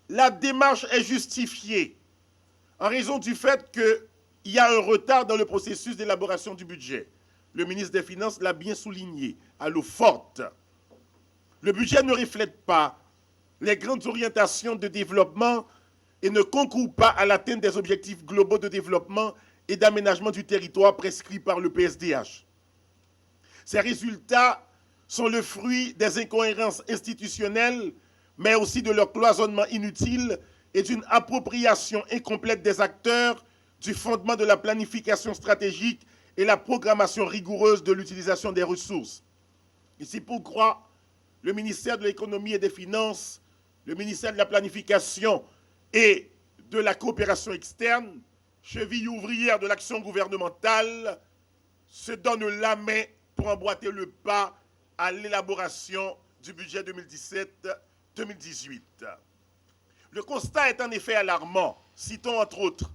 La démarche est justifiée en raison du fait qu'il y a un retard dans le processus d'élaboration du budget. Le ministre des Finances l'a bien souligné à l'eau forte. Le budget ne reflète pas les grandes orientations de développement et ne concourt pas à l'atteinte des objectifs globaux de développement et d'aménagement du territoire prescrits par le PSDH. Ces résultats sont le fruit des incohérences institutionnelles, mais aussi de leur cloisonnement inutile et d'une appropriation incomplète des acteurs du fondement de la planification stratégique et la programmation rigoureuse de l'utilisation des ressources. Et c'est pourquoi le ministère de l'Économie et des Finances, le ministère de la Planification et de la Coopération externe, cheville ouvrière de l'action gouvernementale, se donnent la main pour emboîter le pas à l'élaboration du budget 2017-2018. Le constat est en effet alarmant. Citons entre autres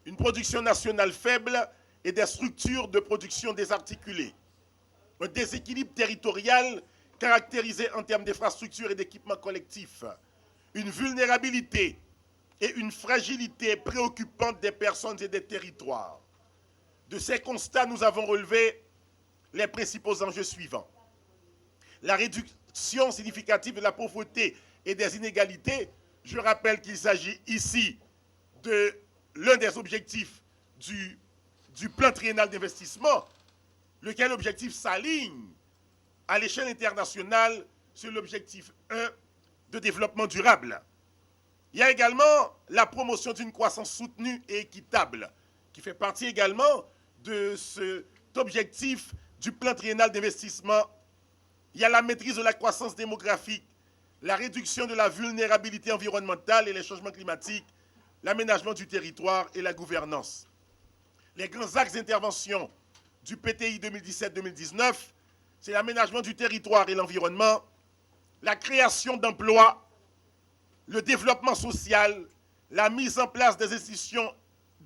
une production nationale faible et des structures de production désarticulées, un déséquilibre territorial caractérisé en termes d'infrastructures et d'équipements collectifs, une vulnérabilité et une fragilité préoccupante des personnes et des territoires. De ces constats, nous avons relevé les principaux enjeux suivants. La réduction significative de la pauvreté et des inégalités. Je rappelle qu'il s'agit ici de l'un des objectifs du plan triennal d'investissement, lequel objectif s'aligne à l'échelle internationale sur l'objectif 1 de développement durable. Il y a également la promotion d'une croissance soutenue et équitable, qui fait partie également de cet objectif du plan triennal d'investissement. Il y a la maîtrise de la croissance démographique, la réduction de la vulnérabilité environnementale et les changements climatiques, l'aménagement du territoire et la gouvernance. Les grands axes d'intervention du PTI 2017-2019, c'est l'aménagement du territoire et l'environnement, la création d'emplois, le développement social, la mise en place des institutions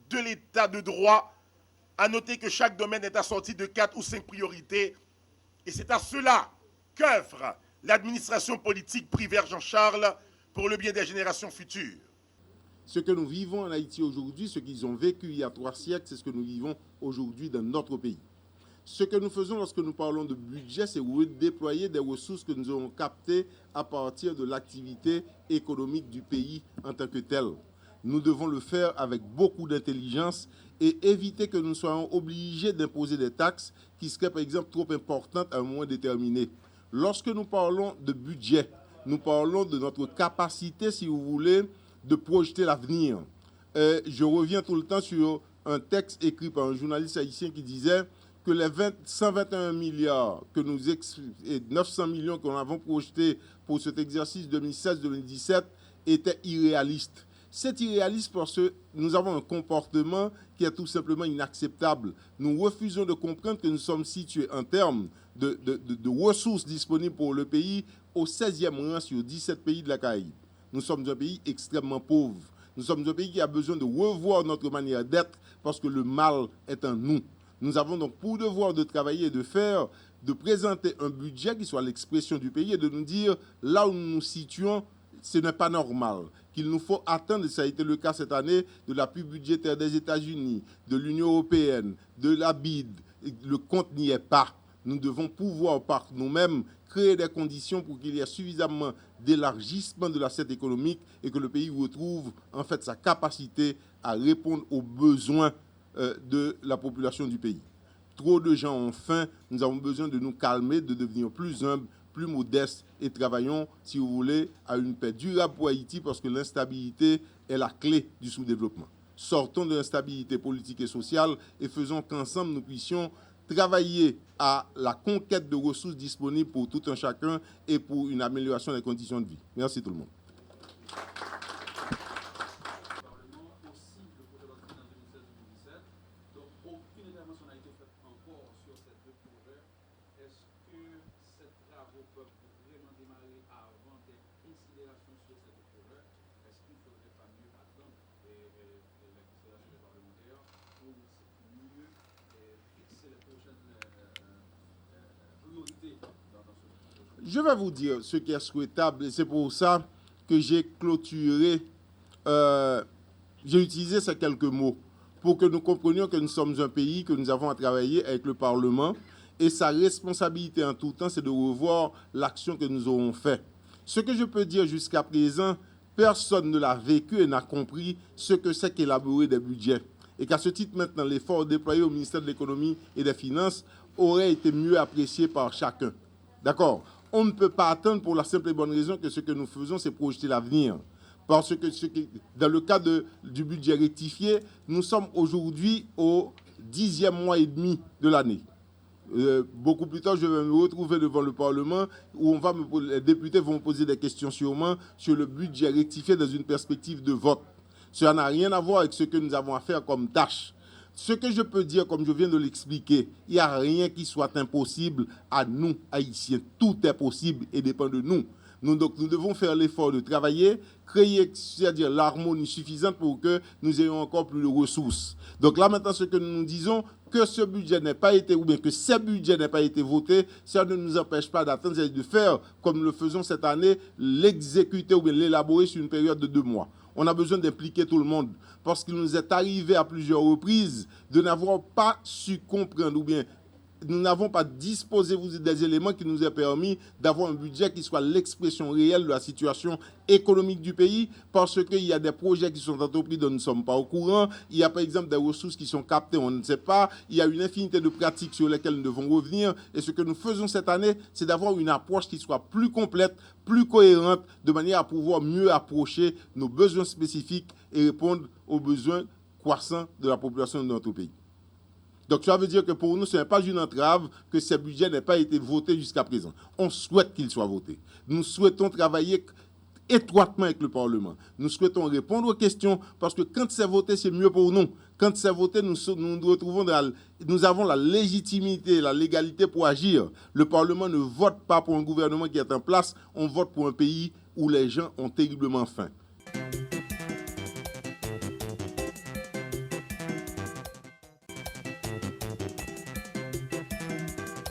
de l'état de droit. À noter que chaque domaine est assorti de 4 ou 5 priorités, et c'est à cela qu'œuvre l'administration politique privée Jean-Charles pour le bien des générations futures. Ce que nous vivons en Haïti aujourd'hui, ce qu'ils ont vécu il y a 3 siècles, c'est ce que nous vivons aujourd'hui dans notre pays. Ce que nous faisons lorsque nous parlons de budget, c'est redéployer des ressources que nous avons captées à partir de l'activité économique du pays en tant que tel. Nous devons le faire avec beaucoup d'intelligence et éviter que nous soyons obligés d'imposer des taxes qui seraient par exemple trop importantes à un moment déterminé. Lorsque nous parlons de budget, nous parlons de notre capacité, si vous voulez, de projeter l'avenir. Je reviens tout le temps sur un texte écrit par un journaliste haïtien qui disait que les 121 milliards et 900 millions que nous avons projetés pour cet exercice 2016-2017 étaient irréalistes. C'est irréaliste parce que nous avons un comportement qui est tout simplement inacceptable. Nous refusons de comprendre que nous sommes situés en termes de ressources disponibles pour le pays au 16e rang sur 17 pays de la Caraïbe. Nous sommes un pays extrêmement pauvre. Nous sommes un pays qui a besoin de revoir notre manière d'être parce que le mal est en nous. Nous avons donc pour devoir de travailler et de présenter un budget qui soit l'expression du pays et de nous dire là où nous nous situons, ce n'est pas normal. Qu'il nous faut attendre, ça a été le cas cette année, de l'appui budgétaire des États-Unis, de l'Union européenne, de la BID. Le compte n'y est pas. Nous devons pouvoir par nous-mêmes créer des conditions pour qu'il y ait suffisamment d'élargissement de l'assiette économique et que le pays retrouve en fait sa capacité à répondre aux besoins de la population du pays. Trop de gens ont faim, nous avons besoin de nous calmer, de devenir plus humbles, plus modestes et travaillons, si vous voulez, à une paix durable pour Haïti parce que l'instabilité est la clé du sous-développement. Sortons de l'instabilité politique et sociale et faisons qu'ensemble nous puissions travailler à la conquête de ressources disponibles pour tout un chacun et pour une amélioration des conditions de vie. Merci tout le monde. Je vais vous dire ce qui est souhaitable, et c'est pour ça que j'ai clôturé, j'ai utilisé ces quelques mots, pour que nous comprenions que nous sommes un pays, que nous avons à travailler avec le Parlement, et sa responsabilité en tout temps, c'est de revoir l'action que nous aurons faite. Ce que je peux dire jusqu'à présent, personne ne l'a vécu et n'a compris ce que c'est qu'élaborer des budgets. Et qu'à ce titre, maintenant, l'effort déployé au ministère de l'Économie et des Finances aurait été mieux apprécié par chacun. D'accord ? On ne peut pas attendre pour la simple et bonne raison que ce que nous faisons, c'est projeter l'avenir. Parce que dans le cas du budget rectifié, nous sommes aujourd'hui au 10e mois et demi de l'année. Beaucoup plus tard, je vais me retrouver devant le Parlement où les députés vont me poser des questions sûrement sur le budget rectifié dans une perspective de vote. Cela n'a rien à voir avec ce que nous avons à faire comme tâche. Ce que je peux dire, comme je viens de l'expliquer, il n'y a rien qui soit impossible à nous, Haïtiens. Tout est possible et dépend de nous. Donc, nous devons faire l'effort de travailler, créer, c'est-à-dire l'harmonie suffisante pour que nous ayons encore plus de ressources. Donc là, maintenant, ce que nous disons, que ce budget n'ait pas été, ou bien que ce budget n'ait pas été voté, ça ne nous empêche pas d'attendre, c'est de faire, comme nous le faisons cette année, l'exécuter ou bien l'élaborer sur une période de 2 mois. On a besoin d'impliquer tout le monde parce qu'il nous est arrivé à plusieurs reprises de n'avoir pas su comprendre ou bien nous n'avons pas disposé des éléments qui nous aient permis d'avoir un budget qui soit l'expression réelle de la situation économique du pays parce qu'il y a des projets qui sont entrepris dont nous ne sommes pas au courant. Il y a par exemple des ressources qui sont captées, on ne sait pas. Il y a une infinité de pratiques sur lesquelles nous devons revenir. Et ce que nous faisons cette année, c'est d'avoir une approche qui soit plus complète, plus cohérente, de manière à pouvoir mieux approcher nos besoins spécifiques et répondre aux besoins croissants de la population de notre pays. Donc, ça veut dire que pour nous, ce n'est pas une entrave que ce budget n'ait pas été voté jusqu'à présent. On souhaite qu'il soit voté. Nous souhaitons travailler étroitement avec le Parlement. Nous souhaitons répondre aux questions parce que quand c'est voté, c'est mieux pour nous. Quand c'est voté, nous avons la légitimité, la légalité pour agir. Le Parlement ne vote pas pour un gouvernement qui est en place, on vote pour un pays où les gens ont terriblement faim.